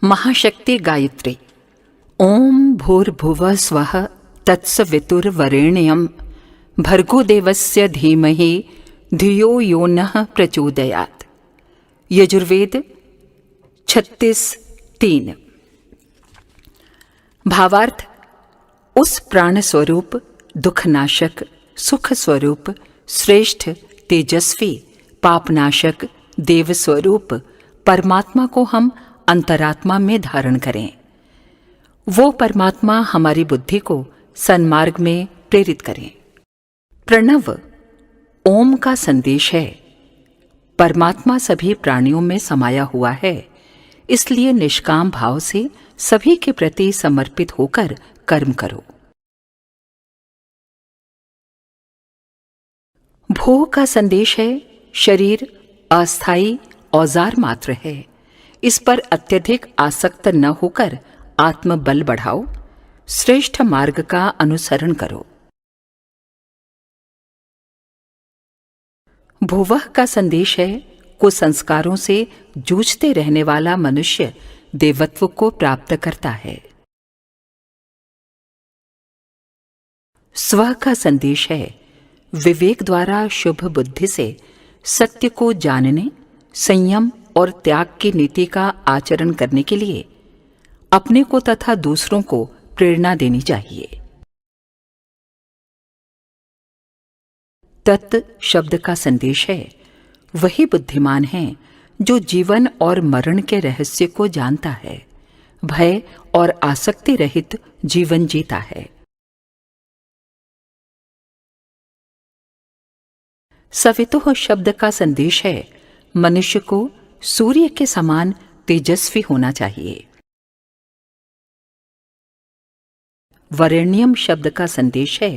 महाशक्ति गायत्री। ओम भूर्भुवः स्वः तत्सवितुर्वरेण्यं भर्गो देवस्य धीमहि धियो यो नः प्रचोदयात्। यजुर्वेद 36:3। भावार्थ: उस प्राण स्वरूप, दुखनाशक, सुख स्वरूप, श्रेष्ठ, तेजस्वी, पापनाशक, देव स्वरूप परमात्मा को हम अंतरात्मा में धारण करें। वो परमात्मा हमारी बुद्धि को सन्मार्ग में प्रेरित करें। प्रणव ओम का संदेश है। परमात्मा सभी प्राणियों में समाया हुआ है, इसलिए निष्काम भाव से सभी के प्रति समर्पित होकर कर्म करो। भो का संदेश है। शरीर अस्थायी औजार मात्र है, इस पर अत्यधिक आसक्त न होकर आत्मबल बढ़ाओ, श्रेष्ठ मार्ग का अनुसरण करो। भुवः का संदेश है। कुसंस्कारों से जूझते रहने वाला मनुष्य देवत्व को प्राप्त करता है। स्व का संदेश है। विवेक द्वारा शुभ बुद्धि से सत्य को जानने, संयम और त्याग की नीति का आचरण करने के लिए अपने को तथा दूसरों को प्रेरणा देनी चाहिए। तत् शब्द का संदेश है। वही बुद्धिमान है जो जीवन और मरण के रहस्य को जानता है, भय और आसक्ति रहित जीवन जीता है। सवितुः शब्द का संदेश है। मनुष्य को सूर्य के समान तेजस्वी होना चाहिए। वरेण्यम शब्द का संदेश है।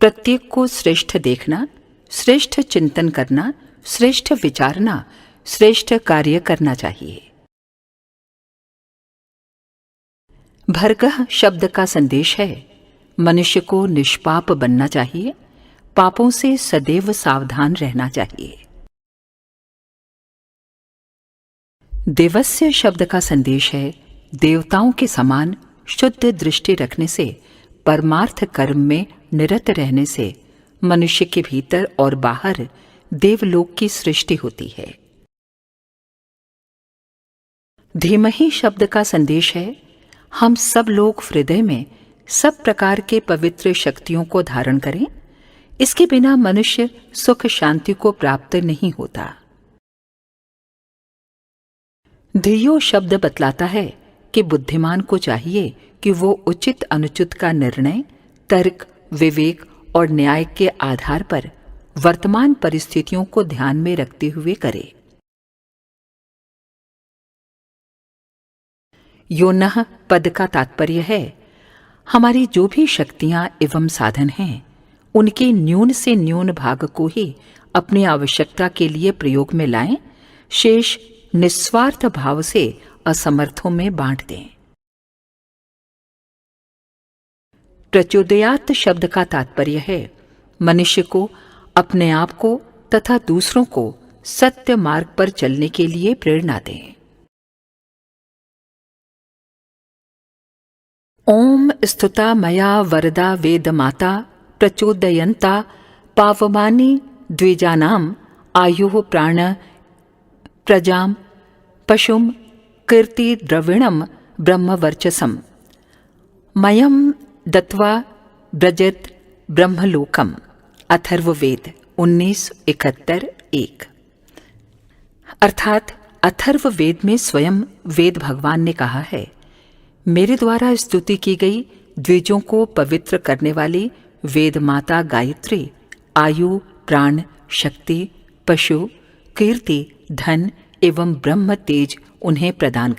प्रत्येक को श्रेष्ठ देखना, श्रेष्ठ चिंतन करना, श्रेष्ठ विचारना, श्रेष्ठ कार्य करना चाहिए। भर्गः शब्द का संदेश है। मनुष्य को निष्पाप बनना चाहिए, पापों से सदैव सावधान रहना चाहिए। देवस्य शब्द का संदेश है। देवताओं के समान शुद्ध दृष्टि रखने से, परमार्थ कर्म में निरत रहने से मनुष्य के भीतर और बाहर देवलोक की सृष्टि होती है। धीमहि शब्द का संदेश है। हम सब लोग हृदय में सब प्रकार के पवित्र शक्तियों को धारण करें, इसके बिना मनुष्य सुख शांति को प्राप्त नहीं होता। धियो शब्द बतलाता है कि बुद्धिमान को चाहिए कि वो उचित अनुचित का निर्णय तर्क, विवेक और न्याय के आधार पर वर्तमान परिस्थितियों को ध्यान में रखते हुए करे। योनः पद का तात्पर्य है। हमारी जो भी शक्तियां एवं साधन हैं, उनके न्यून से न्यून भाग को ही अपनी आवश्यकता के लिए प्रयोग में लाएं, शेष निस्वार्थ भाव से असमर्थों में बांट दें। प्रचोदयात् शब्द का तात्पर्य है। मनुष्य को अपने आप को तथा दूसरों को सत्य मार्ग पर चलने के लिए प्रेरणा दें। ओम स्तुता मया वरदा वेद माता प्रचोदयन्ता पावमानि द्विजानाम आयुः प्राण प्रजाम पशुम कीर्ति द्रविणम ब्रह्मवर्चसम मयम दत्वा ब्रजत ब्रह्मलोकम। अथर्ववेद 19:71-1। अर्थात अथर्ववेद में स्वयं वेद भगवान ने कहा है, मेरे द्वारा स्तुति की गई द्विजों को पवित्र करने वाली वेद माता गायत्री आयु, प्राण, शक्ति, पशु, कीर्ति, धन एवं ब्रह्म तेज उन्हें प्रदान कर।